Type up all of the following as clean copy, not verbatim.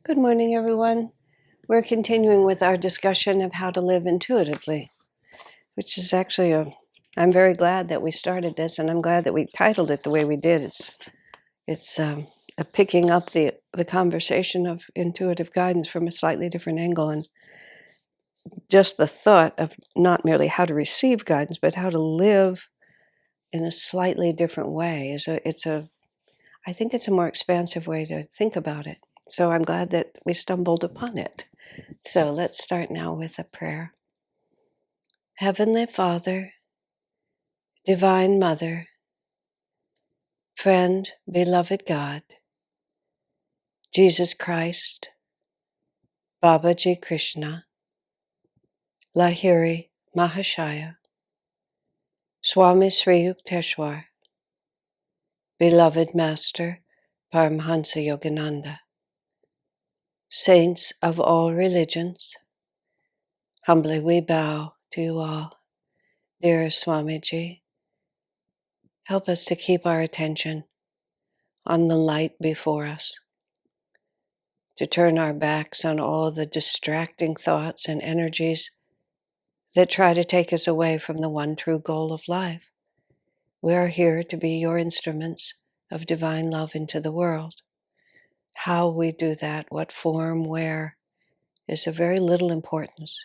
Good morning, everyone. We're continuing with our discussion of how to live intuitively, which is actually I'm very glad that we started this, and I'm glad that we titled it the way we did. It's a picking up the conversation of intuitive guidance from a slightly different angle, and just the thought of not merely how to receive guidance, but how to live in a slightly different way I think it's a more expansive way to think about it. So I'm glad that we stumbled upon it. So let's start now with a prayer. Heavenly Father, Divine Mother, friend, beloved God, Jesus Christ, Babaji Krishna, Lahiri Mahashaya, Swami Sri Yukteswar, beloved Master Paramhansa Yogananda, saints of all religions, humbly we bow to you all. Dear Swamiji, help us to keep our attention on the light before us, to turn our backs on all the distracting thoughts and energies that try to take us away from the one true goal of life. We are here to be your instruments of divine love into the world. How we do that, what form, where, is of very little importance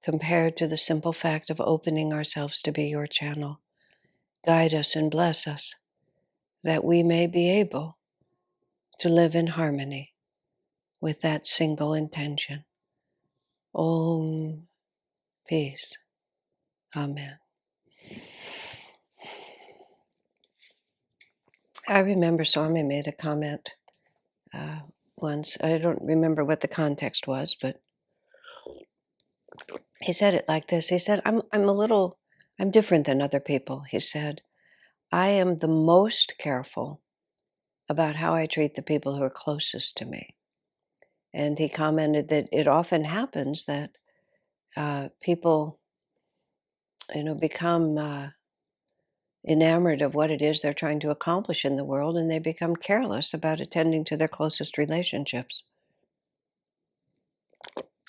compared to the simple fact of opening ourselves to be your channel. Guide us and bless us, that we may be able to live in harmony with that single intention. Om, peace. Amen. I remember Swami made a comment once. I don't remember what the context was, but he said it like this. He said, I'm different than other people. He said, I am the most careful about how I treat the people who are closest to me. And he commented that it often happens that people, become enamored of what it is they're trying to accomplish in the world, and they become careless about attending to their closest relationships.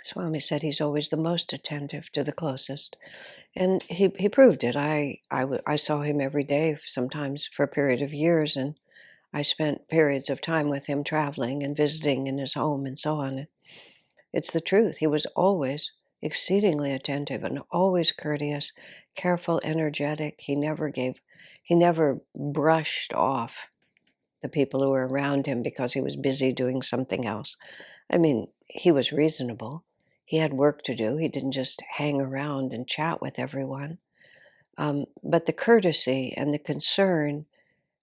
Swami said he's always the most attentive to the closest. And he proved it. I saw him every day, sometimes for a period of years, and I spent periods of time with him traveling and visiting in his home and so on. It's the truth. He was always exceedingly attentive and always courteous, careful, energetic. He never brushed off the people who were around him because he was busy doing something else. I mean, he was reasonable. He had work to do. He didn't just hang around and chat with everyone. But the courtesy and the concern,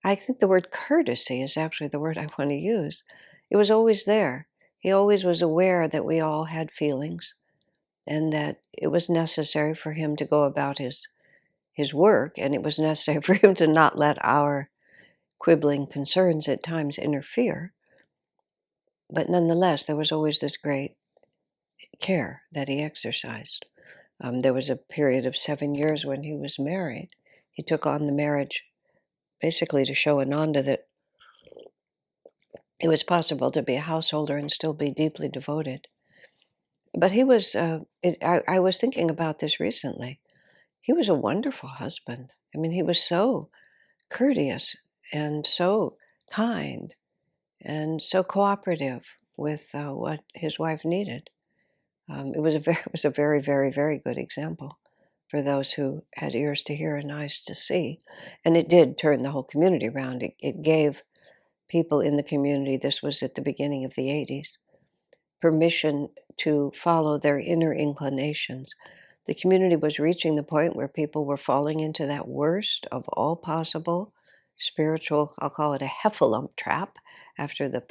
I think the word courtesy is actually the word I want to use. It was always there. He always was aware that we all had feelings and that it was necessary for him to go about his work, and it was necessary for him to not let our quibbling concerns at times interfere. But nonetheless, there was always this great care that he exercised. There was a period of 7 years when he was married. He took on the marriage basically to show Ananda that it was possible to be a householder and still be deeply devoted. But he was, I was thinking about this recently. He was a wonderful husband. I mean, he was so courteous and so kind and so cooperative with what his wife needed. It was a very, very, very good example for those who had ears to hear and eyes to see. And it did turn the whole community around. It gave people in the community, this was at the beginning of the 80s, permission to follow their inner inclinations. The community was reaching the point where people were falling into that worst of all possible spiritual, I'll call it a heffalump trap, after the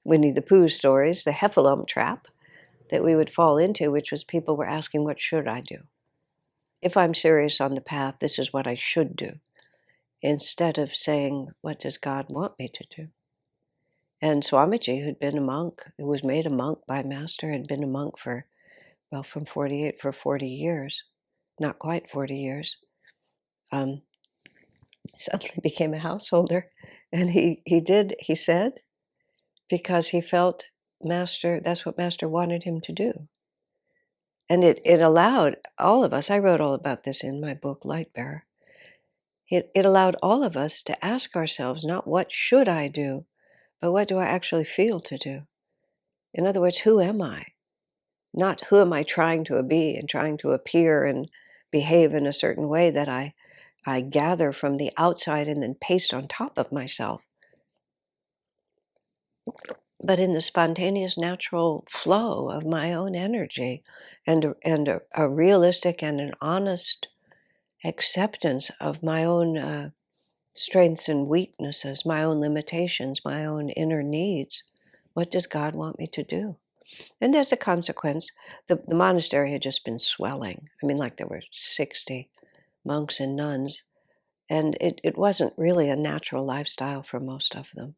Winnie the Pooh stories, the heffalump trap that we would fall into, which was people were asking, what should I do? If I'm serious on the path, this is what I should do, instead of saying, what does God want me to do? And Swamiji, who'd been a monk, who was made a monk by Master, had been a monk for 40 years, not quite 40 years, suddenly became a householder. And he said, because he felt Master, that's what Master wanted him to do. And it allowed all of us, I wrote all about this in my book, Light Bearer. It allowed all of us to ask ourselves, not what should I do, but what do I actually feel to do? In other words, who am I? Not who am I trying to be and trying to appear and behave in a certain way that I gather from the outside and then paste on top of myself, but in the spontaneous, natural flow of my own energy and a realistic and an honest acceptance of my own strengths and weaknesses, my own limitations, my own inner needs. What does God want me to do? And as a consequence, the monastery had just been swelling. I mean, like there were 60 monks and nuns, and it wasn't really a natural lifestyle for most of them.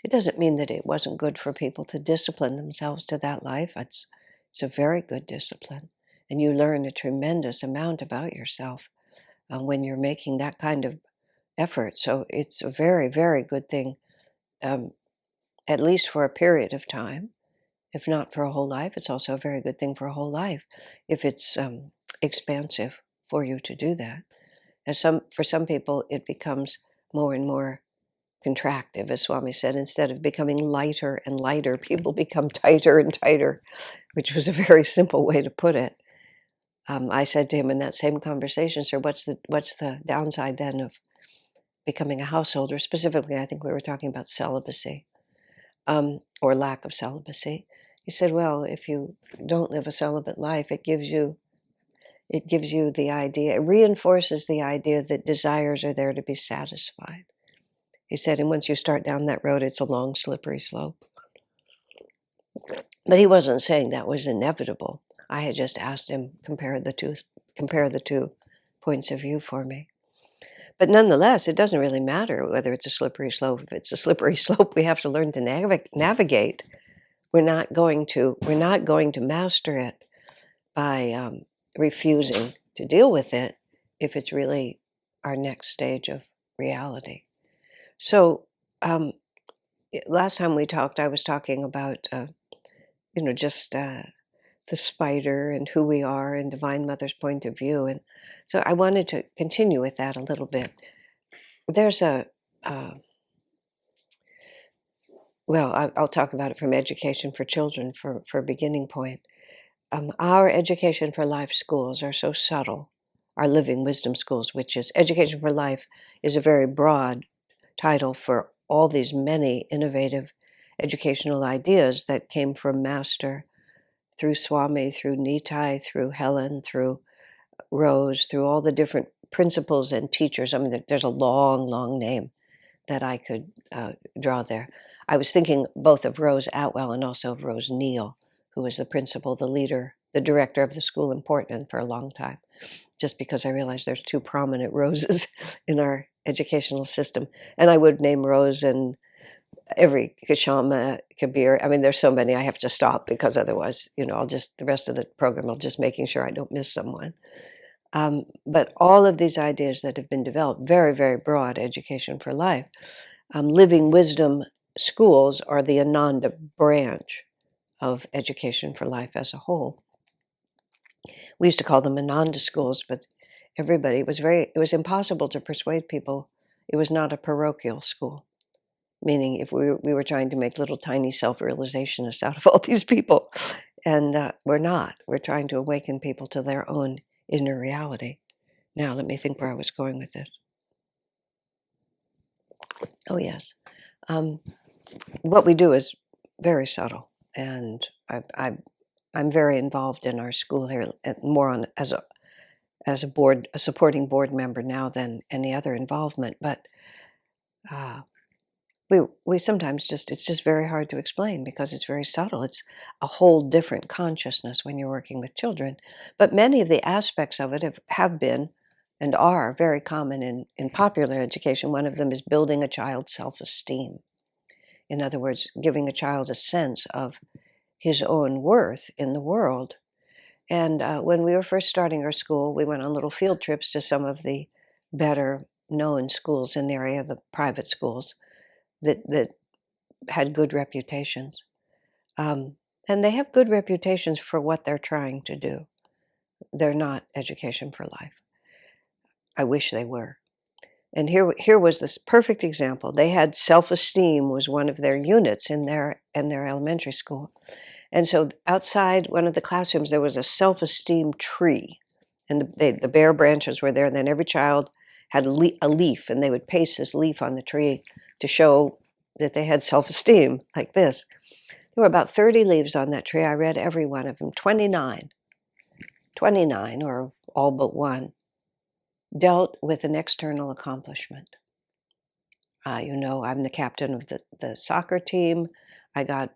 It doesn't mean that it wasn't good for people to discipline themselves to that life. It's a very good discipline, and you learn a tremendous amount about yourself when you're making that kind of effort. So it's a very, very good thing, um, at least for a period of time. If not for a whole life, it's also a very good thing for a whole life if it's expansive for you to do that. For some people, it becomes more and more contractive, as Swami said. Instead of becoming lighter and lighter, people become tighter and tighter, which was a very simple way to put it. I said to him in that same conversation, "Sir, what's the downside then of becoming a householder?" Specifically, I think we were talking about celibacy, or lack of celibacy. He said, "Well, if you don't live a celibate life, it gives you the idea, it reinforces the idea that desires are there to be satisfied." He said, "And once you start down that road, it's a long, slippery slope." But he wasn't saying that was inevitable. I had just asked him compare the two points of view for me. But nonetheless, it doesn't really matter whether it's a slippery slope. If it's a slippery slope, we have to learn to navigate. We're not going to master it by refusing to deal with it if it's really our next stage of reality. So last time we talked, I was talking about just the spider and who we are and Divine Mother's point of view, and so I wanted to continue with that a little bit. There's uh, I'll talk about it from Education for Children for a beginning point. Our Education for Life schools are so subtle. Our Living Wisdom schools, which is Education for Life, is a very broad title for all these many innovative educational ideas that came from Master through Swami, through Nitai, through Helen, through Rose, through all the different principals and teachers. I mean, there's a long, long name that I could draw there. I was thinking both of Rose Atwell and also of Rose Neal, who was the principal, the leader, the director of the school in Portland for a long time, just because I realized there's two prominent Roses in our educational system. And I would name Rose and every Kashama, Kabir. I mean, there's so many I have to stop because otherwise, the rest of the program, I'll just making sure I don't miss someone. But all of these ideas that have been developed, very, very broad education for life, living wisdom schools are the Ananda branch of education for life as a whole. We used to call them Ananda schools, but it was impossible to persuade people it was not a parochial school. Meaning if we were trying to make little tiny self-realizationists out of all these people, and we're not. We're trying to awaken people to their own inner reality. Now, let me think where I was going with this. Oh, yes. What we do is very subtle, and I'm very involved in our school here, more on as a supporting board member now than any other involvement. But we sometimes it's just very hard to explain because it's very subtle. It's a whole different consciousness when you're working with children. But many of the aspects of it have been and are very common in popular education. One of them is building a child's self-esteem. In other words, giving a child a sense of his own worth in the world. And when we were first starting our school, we went on little field trips to some of the better known schools in the area, the private schools that had good reputations. And they have good reputations for what they're trying to do. They're not education for life. I wish they were. And here was this perfect example. They had self-esteem was one of their units in their elementary school. And so outside one of the classrooms, there was a self-esteem tree. And the bare branches were there. And then every child had a leaf, and they would paste this leaf on the tree to show that they had self-esteem, like this. There were about 30 leaves on that tree. I read every one of them. 29, or all but one, dealt with an external accomplishment. I'm the captain of the soccer team. I got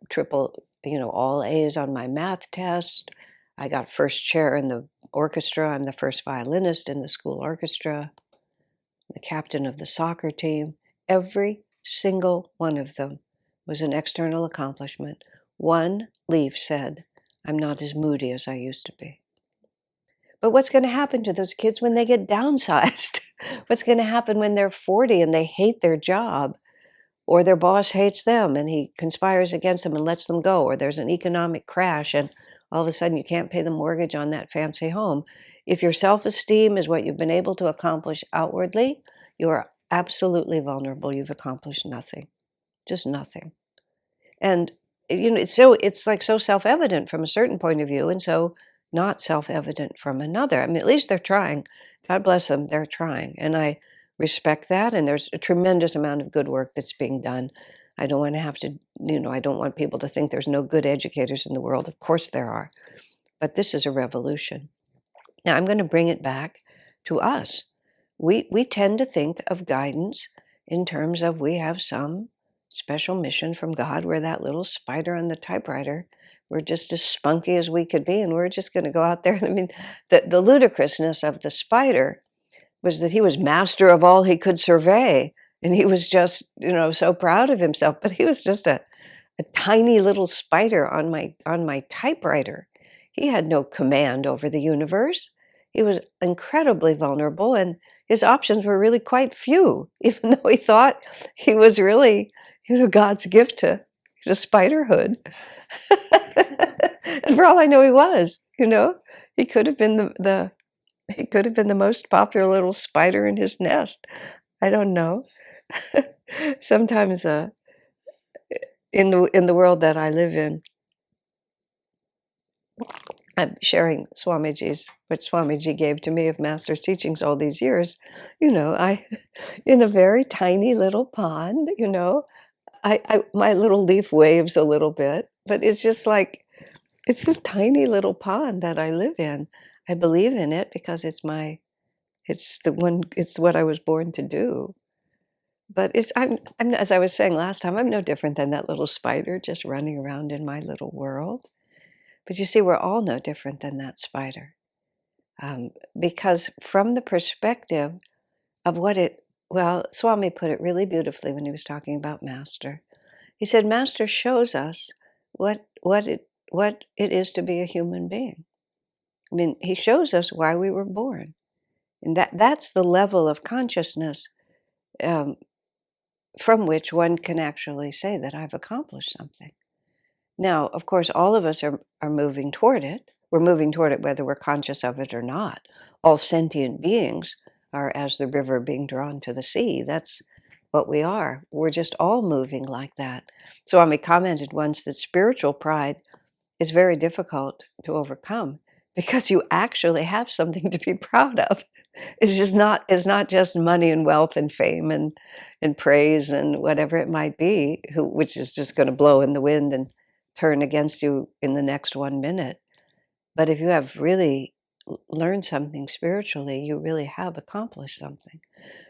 all A's on my math test. I got first chair in the orchestra. I'm the first violinist in the school orchestra, the captain of the soccer team. Every single one of them was an external accomplishment. One leaf said, I'm not as moody as I used to be. But what's going to happen to those kids when they get downsized? What's going to happen when they're 40 and they hate their job, or their boss hates them and he conspires against them and lets them go, or there's an economic crash and all of a sudden you can't pay the mortgage on that fancy home? If your self-esteem is what you've been able to accomplish outwardly, you are absolutely vulnerable. You've accomplished nothing, just nothing. And it's like so self-evident from a certain point of view, and so not self-evident from another. I mean, at least they're trying. God bless them, they're trying. And I respect that. And there's a tremendous amount of good work that's being done. I don't want to have to, I don't want people to think there's no good educators in the world. Of course there are. But this is a revolution. Now I'm going to bring it back to us. We tend to think of guidance in terms of we have some special mission from God. We're that little spider on the typewriter. We're just as spunky as we could be, and we're just going to go out there. I mean, the ludicrousness of the spider was that he was master of all he could survey, and he was just, so proud of himself. But he was just a tiny little spider on my typewriter. He had no command over the universe. He was incredibly vulnerable, and his options were really quite few, even though he thought he was really, God's gift to spiderhood. And for all I know, he was. He could have been he could have been the most popular little spider in his nest. I don't know. Sometimes, in the world that I live in, I'm sharing what Swamiji gave to me of Master's teachings all these years. I, in a very tiny little pond, my little leaf waves a little bit, but it's just like, it's this tiny little pond that I live in. I believe in it because it's what I was born to do. But I'm, as I was saying last time, I'm no different than that little spider just running around in my little world. But you see, we're all no different than that spider. Because from the perspective of Swami put it really beautifully when he was talking about Master. He said, Master shows us what it is to be a human being. I mean, he shows us why we were born. And that's the level of consciousness from which one can actually say that I've accomplished something. Now, of course, all of us are moving toward it. We're moving toward it whether we're conscious of it or not. All sentient beings are as the river being drawn to the sea. That's what we are. We're just all moving like that. Swami commented once that spiritual pride is very difficult to overcome because you actually have something to be proud of. It's not just money and wealth and fame and praise and whatever it might be, which is just going to blow in the wind and turn against you in the next 1 minute. But if you have really learned something spiritually, you really have accomplished something.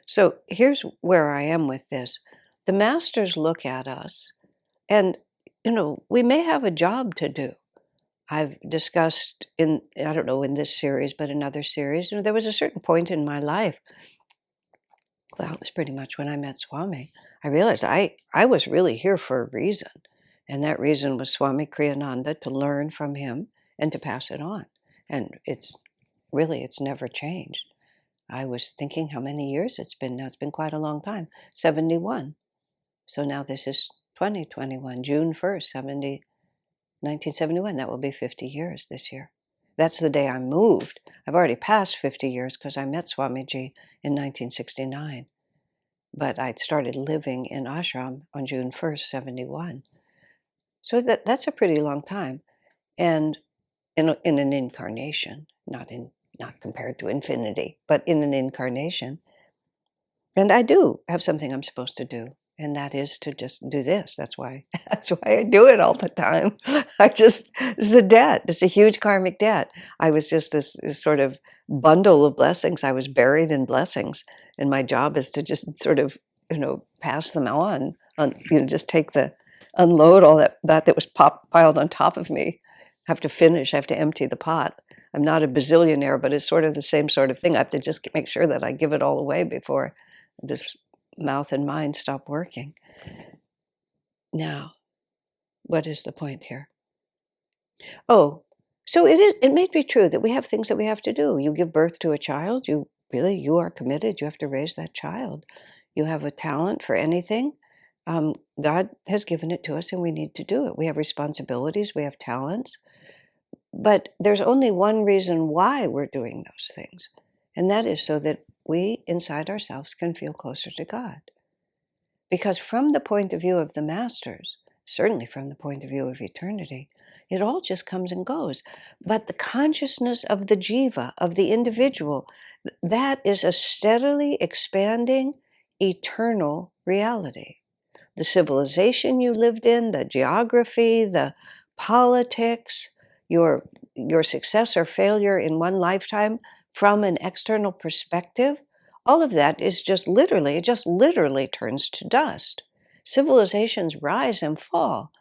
So here's where I am with this. The masters look at us and, we may have a job to do. I've discussed in this series, but in other series, there was a certain point in my life, well, it was pretty much when I met Swami, I realized I was really here for a reason. And that reason was Swami Kriyananda, to learn from him and to pass it on. And it's never changed. I was thinking how many years it's been now. It's been quite a long time, 71. So now this is 2021, June 1st, 1971. That will be 50 years this year. That's the day I moved. I've already passed 50 years because I met Swamiji in 1969. But I started living in ashram on June 1st, 71. So that's a pretty long time. And in an incarnation, not compared to infinity, but in an incarnation. And I do have something I'm supposed to do, and that is to just do this. That's why I do it all the time. This is a debt. It's a huge karmic debt. I was just this sort of bundle of blessings. I was buried in blessings, and my job is to just sort of, pass them on, just unload all that was piled on top of me. I have to finish. I have to empty the pot. I'm not a bazillionaire, but it's sort of the same sort of thing. I have to just make sure that I give it all away before this mouth and mind stop working. Now, what is the point here? Oh, so it may be true that we have things that we have to do. You give birth to a child, you are committed, you have to raise that child. You have a talent for anything. God has given it to us and we need to do it. We have responsibilities, we have talents. But there's only one reason why we're doing those things, and that is so that we inside ourselves can feel closer to God. Because from the point of view of the masters, certainly from the point of view of eternity, it all just comes and goes. But the consciousness of the jiva, of the individual, that is a steadily expanding, eternal reality. The civilization you lived in, the geography, the politics, your success or failure in one lifetime from an external perspective, all of that is just literally turns to dust. Civilizations rise and fall.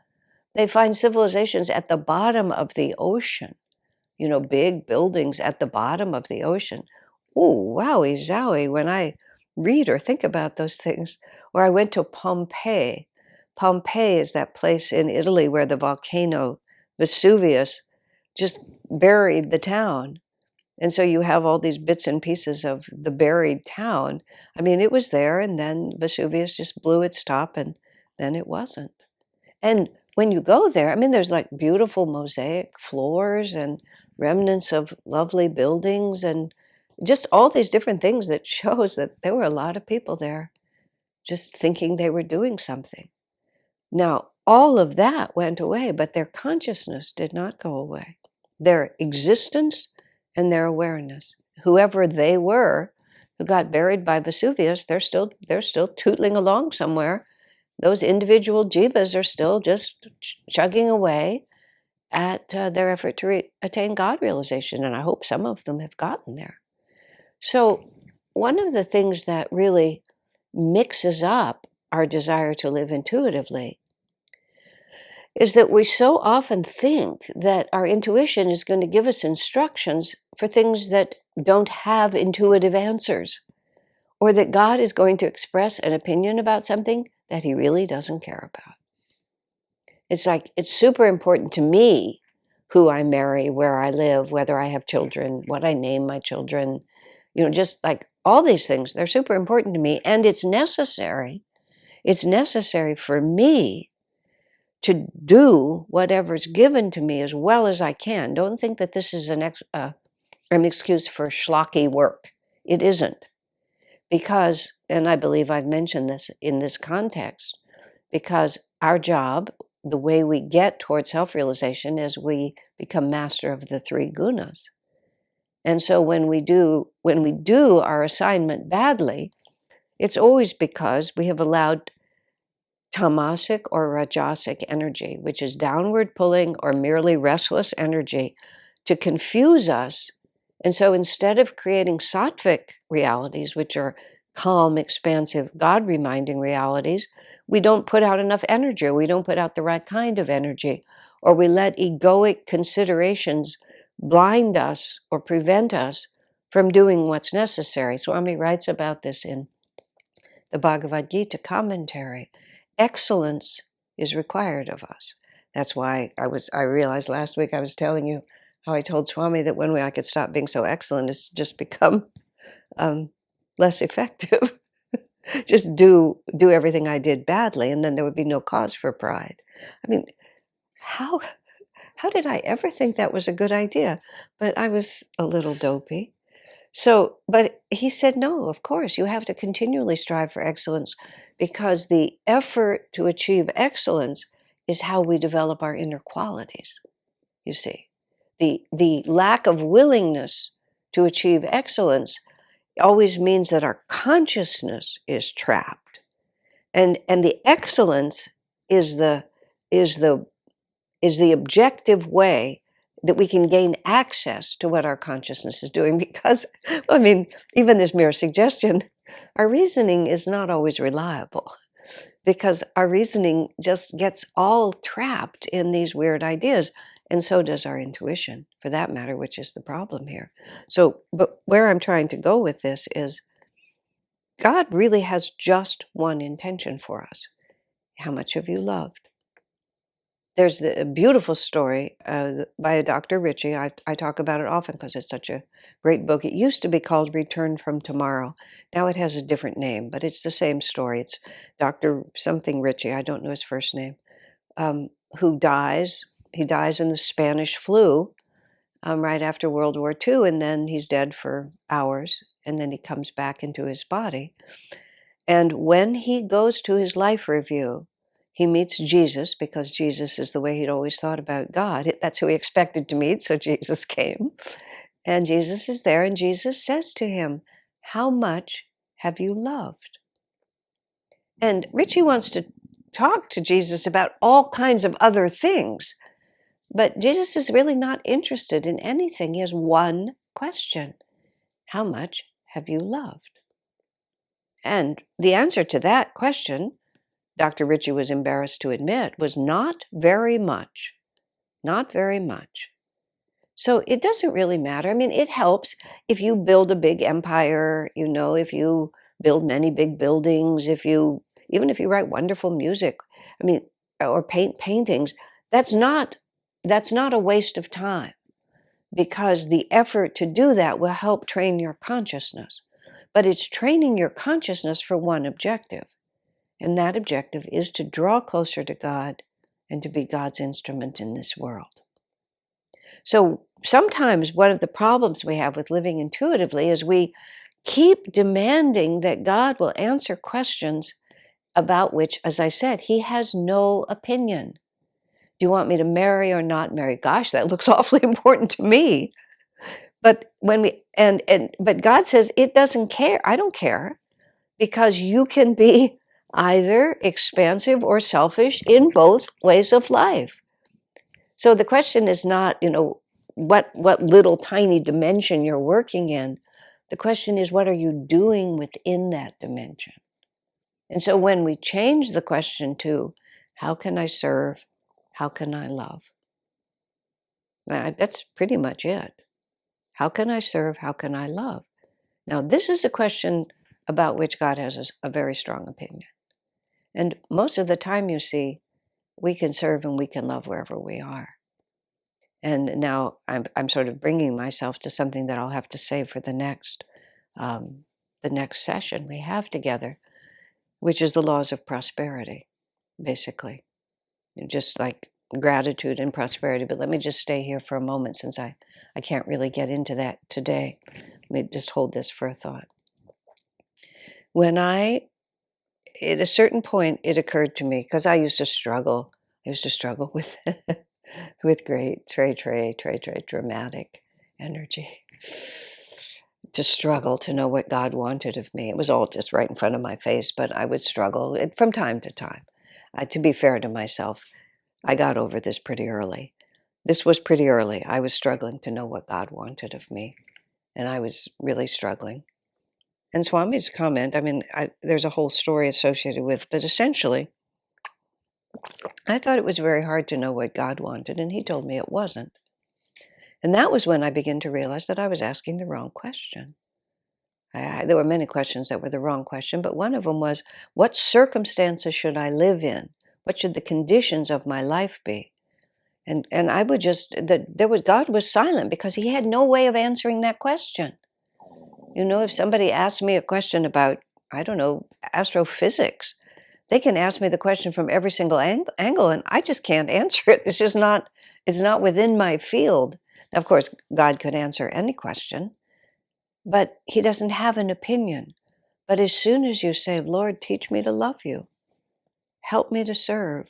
They find civilizations at the bottom of the ocean, big buildings at the bottom of the ocean. Oh, wowie zowie, when I read or think about those things. Or I went to Pompeii. Pompeii is that place in Italy where the volcano Vesuvius just buried the town. And so you have all these bits and pieces of the buried town. I mean, it was there, and then Vesuvius just blew its top, and then it wasn't. And when you go there, I mean, there's like beautiful mosaic floors and remnants of lovely buildings and just all these different things that shows that there were a lot of people there just thinking they were doing something. Now, all of that went away, but their consciousness did not go away. Their existence and their awareness, whoever they were who got buried by Vesuvius, they're still tootling along somewhere. Those individual jivas are still just chugging away at their effort to attain God realization, and I hope some of them have gotten there. So one of the things that really mixes up our desire to live intuitively is that we so often think that our intuition is going to give us instructions for things that don't have intuitive answers, or that God is going to express an opinion about something that he really doesn't care about. It's like, it's super important to me who I marry, where I live, whether I have children, what I name my children, just like all these things, they're super important to me. And it's necessary for me to do whatever's given to me as well as I can. Don't think that this is an excuse for schlocky work. It isn't. Because, and I believe I've mentioned this in this context, because our job, the way we get towards self-realization is we become master of the three gunas. And so when we do our assignment badly, it's always because we have allowed tamasic or rajasic energy, which is downward pulling or merely restless energy, to confuse us. And so instead of creating sattvic realities, which are calm, expansive, God-reminding realities, we don't put out enough energy, or we don't put out the right kind of energy, or we let egoic considerations blind us or prevent us from doing what's necessary. Swami writes about this in the Bhagavad Gita commentary. Excellence is required of us. That's why I realized last week I was telling you how I told Swami that one way I could stop being so excellent is to just become less effective. just do everything I did badly, and then there would be no cause for pride. I mean, how how did I ever think that was a good idea? But I was a little dopey. So, but he said, no, of course, you have to continually strive for excellence because the effort to achieve excellence is how we develop our inner qualities, you see. The lack of willingness to achieve excellence always means that our consciousness is trapped. And the excellence is the is the is the objective way that we can gain access to what our consciousness is doing because I mean, even this mere suggestion, our reasoning is not always reliable because our reasoning just gets all trapped in these weird ideas, and so does our intuition, for that matter, which is the problem here. So, but where I'm trying to go with this is God really has just one intention for us. How much have you loved? There's a beautiful story by a Dr. Ritchie. I talk about it often because it's such a great book. It used to be called Return from Tomorrow. Now it has a different name, but it's the same story. It's Dr. something Ritchie, I don't know his first name, who dies. He dies in the Spanish flu right after World War II, and then he's dead for hours, and then he comes back into his body. And when he goes to his life review, he meets Jesus because Jesus is the way he'd always thought about God. That's who he expected to meet, so Jesus came. And Jesus is there, and Jesus says to him, "How much have you loved?" And Richie wants to talk to Jesus about all kinds of other things, but Jesus is really not interested in anything. He has one question: how much have you loved? And the answer to that question, Dr. Ritchie was embarrassed to admit, was not very much. Not very much. So it doesn't really matter. I mean, it helps if you build a big empire, if you build many big buildings, even if you write wonderful music, I mean, or paint paintings, that's not a waste of time because the effort to do that will help train your consciousness. But it's training your consciousness for one objective. And that objective is to draw closer to God and to be God's instrument in this world. So sometimes one of the problems we have with living intuitively is we keep demanding that God will answer questions about which, as I said, he has no opinion. Do you want me to marry or not marry? Gosh, that looks awfully important to me. But but God says it doesn't care. I don't care. Because you can be either expansive or selfish in both ways of life. So the question is not, what little tiny dimension you're working in. The question is, what are you doing within that dimension? And so when we change the question to, how can I serve? How can I love? That's pretty much it. How can I serve? How can I love? Now, this is a question about which God has a very strong opinion. And most of the time, you see, we can serve and we can love wherever we are. And now I'm sort of bringing myself to something that I'll have to say for the next session we have together, which is the laws of prosperity, basically, just like gratitude and prosperity. But let me just stay here for a moment since I can't really get into that today. Let me just hold this for a thought. At a certain point, it occurred to me, because I used to struggle with with great, very dramatic energy, to struggle to know what God wanted of me. It was all just right in front of my face, but I would struggle from time to time. To be fair to myself, I got over this pretty early. This was pretty early. I was struggling to know what God wanted of me, and I was really struggling. And Swami's comment, I mean, there's a whole story associated with, but essentially, I thought it was very hard to know what God wanted, and he told me it wasn't. And that was when I began to realize that I was asking the wrong question. There were many questions that were the wrong question, but one of them was, what circumstances should I live in? What should the conditions of my life be? And I would God was silent because he had no way of answering that question. If somebody asked me a question about, I don't know, astrophysics. They can ask me the question from every single angle, and I just can't answer it. It's just not, it's not within my field. Now, of course, God could answer any question, but he doesn't have an opinion. But as soon as you say, Lord, teach me to love you, help me to serve,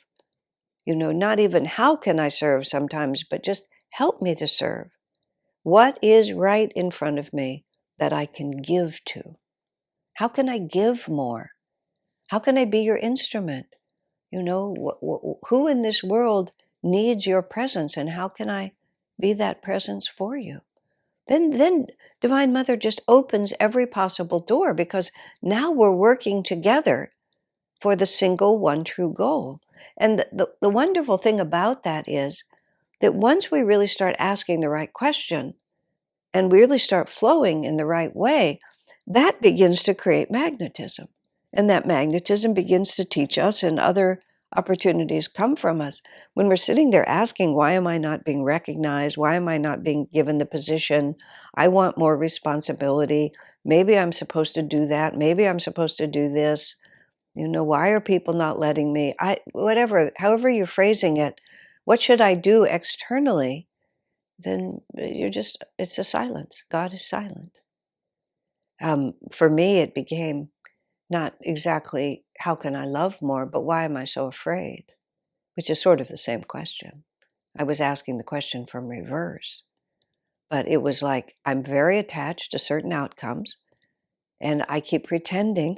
not even how can I serve sometimes, but just help me to serve. What is right in front of me that I can give to? How can I give more? How can I be your instrument? Who in this world needs your presence, and how can I be that presence for you? Then Divine Mother just opens every possible door, because now we're working together for the single one true goal. And the wonderful thing about that is that once we really start asking the right question and we really start flowing in the right way, that begins to create magnetism. And that magnetism begins to teach us, and other opportunities come from us. When we're sitting there asking, why am I not being recognized? Why am I not being given the position? I want more responsibility. Maybe I'm supposed to do that. Maybe I'm supposed to do this. Why are people not letting me? Whatever, however you're phrasing it, what should I do externally? Then it's a silence. God is silent. For me, it became not exactly how can I love more, but why am I so afraid? Which is sort of the same question. I was asking the question from reverse, but it was like, I'm very attached to certain outcomes, and I keep pretending,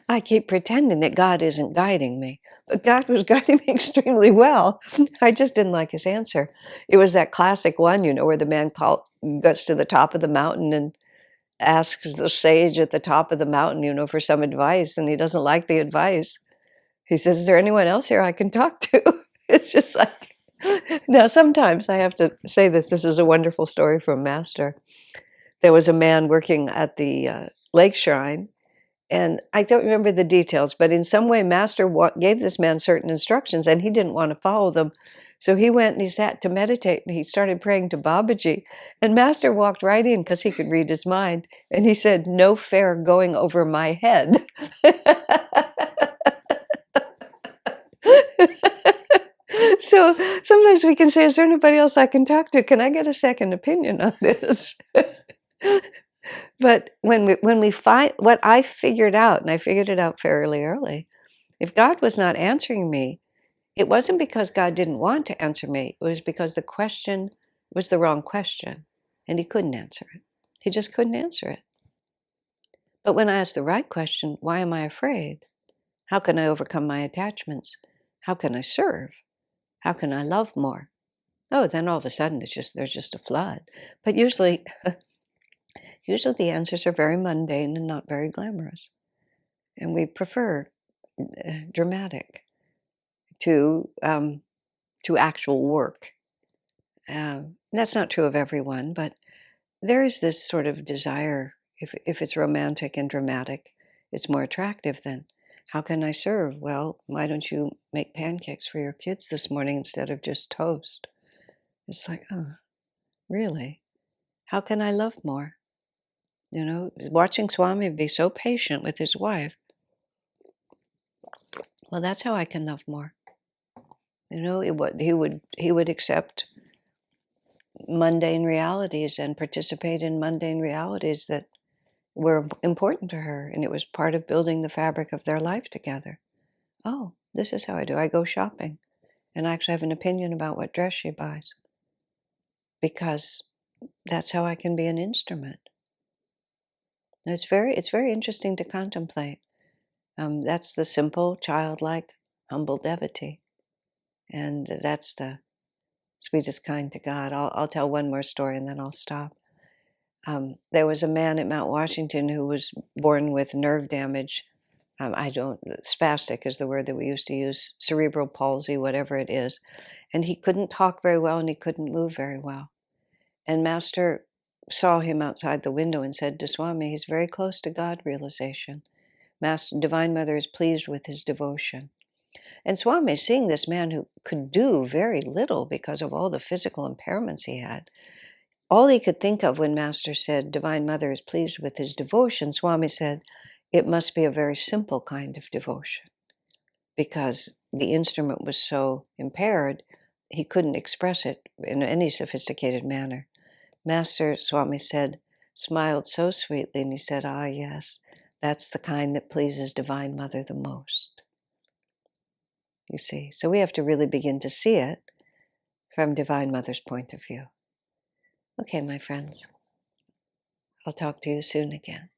I keep pretending that God isn't guiding me. But God was guiding me extremely well. I just didn't like his answer. It was that classic one, where the man gets to the top of the mountain and asks the sage at the top of the mountain, for some advice, and he doesn't like the advice. He says, is there anyone else here I can talk to? It's just like, now sometimes I have to say this is a wonderful story from Master. There was a man working at the lake shrine, and I don't remember the details, but in some way Master gave this man certain instructions, and he didn't want to follow them. So he went and he sat to meditate, and he started praying to Babaji. And Master walked right in, because he could read his mind, and he said, no fair going over my head. So sometimes we can say, is there anybody else I can talk to? Can I get a second opinion on this? But when we find what I figured out, and I figured it out fairly early, if God was not answering me, it wasn't because God didn't want to answer me. It was because the question was the wrong question, and he couldn't answer it. He just couldn't answer it. But when I asked the right question, why am I afraid? How can I overcome my attachments? How can I serve? How can I love more? Oh, then all of a sudden there's just a flood. But usually the answers are very mundane and not very glamorous. And we prefer dramatic to actual work. That's not true of everyone, but there is this sort of desire, if it's romantic and dramatic, it's more attractive than, how can I serve? Well, why don't you make pancakes for your kids this morning instead of just toast? It's like, oh, really? How can I love more? Watching Swami be so patient with his wife. Well, that's how I can love more. He would accept mundane realities and participate in mundane realities that were important to her, and it was part of building the fabric of their life together. Oh, this is how I do. I go shopping, and I actually have an opinion about what dress she buys, because that's how I can be an instrument. It's very interesting to contemplate. That's the simple, childlike, humble devotee, and that's the sweetest kind to God. I'll tell one more story and then I'll stop. There was a man at Mount Washington who was born with nerve damage. Spastic is the word that we used to use, cerebral palsy, whatever it is. And he couldn't talk very well, and he couldn't move very well. And Master saw him outside the window and said to Swami, he's very close to God realization. Divine Mother is pleased with his devotion. And Swami, seeing this man who could do very little because of all the physical impairments he had, all he could think of when Master said, Divine Mother is pleased with his devotion, Swami said, it must be a very simple kind of devotion, because the instrument was so impaired, he couldn't express it in any sophisticated manner. Master Swami smiled so sweetly, and he said, "Ah, yes, that's the kind that pleases Divine Mother the most." You see, so we have to really begin to see it from Divine Mother's point of view. Okay, my friends, I'll talk to you soon again.